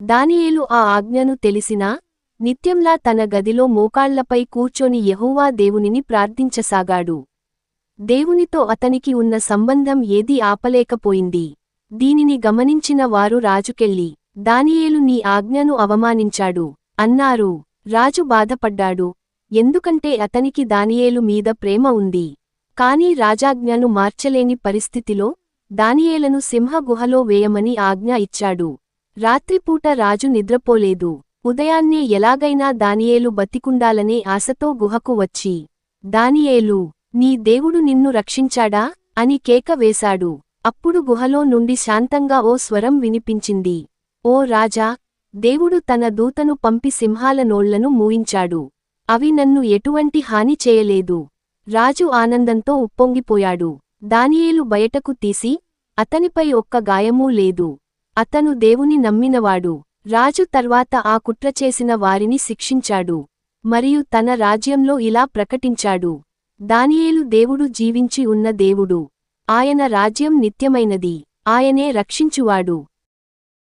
దానియేలు ఆ ఆజ్ఞను తెలిసినా నిత్యంలా తన గదిలో మోకాళ్లపై కూర్చొని యెహోవా దేవునిని ప్రార్థించసాగాడు. దేవునితో అతనికి ఉన్న సంబంధం ఏదీ ఆపలేకపోయింది. దీనిని గమనించిన వారు రాజుకెళ్ళి, దానియేలు నీ ఆజ్ఞను అవమానించాడు అన్నారు. రాజు బాధపడ్డాడు, ఎందుకంటే అతనికి దానియేలు మీద ప్రేమ ఉంది. కాని రాజాజ్ఞను మార్చలేని పరిస్థితిలో దానియేలను సింహ గుహలో వేయమని ఆజ్ఞ ఇచ్చాడు. రాత్రిపూట రాజు నిద్రపోలేదు. ఉదయాన్నే ఎలాగైనా దానియేలు బతికుండాలనే ఆశతో గుహకు వచ్చి, దానియేలూ, నీ దేవుడు నిన్ను రక్షించాడా అని కేక వేశాడు. అప్పుడు గుహలో నుండి శాంతంగా ఓ స్వరం వినిపించింది, ఓ రాజా, దేవుడు తన దూతను పంపి సింహాల నోళ్లను మూయించాడు. అవి నన్ను ఎటువంటి హాని చేయలేదు. రాజు ఆనందంతో ఉప్పొంగిపోయాడు. దానియేలు బయటకు తీసి, అతనిపై ఒక్క గాయమూ లేదు. అతను దేవుని నమ్మినవాడు. రాజు తర్వాత ఆ కుట్ర చేసిన వారిని శిక్షించాడు. మరియు తన రాజ్యంలో ఇలా ప్రకటించాడు, దానియేలు దేవుడు జీవించి ఉన్న దేవుడు. ఆయన రాజ్యం నిత్యమైనది. ఆయనే రక్షించువాడు.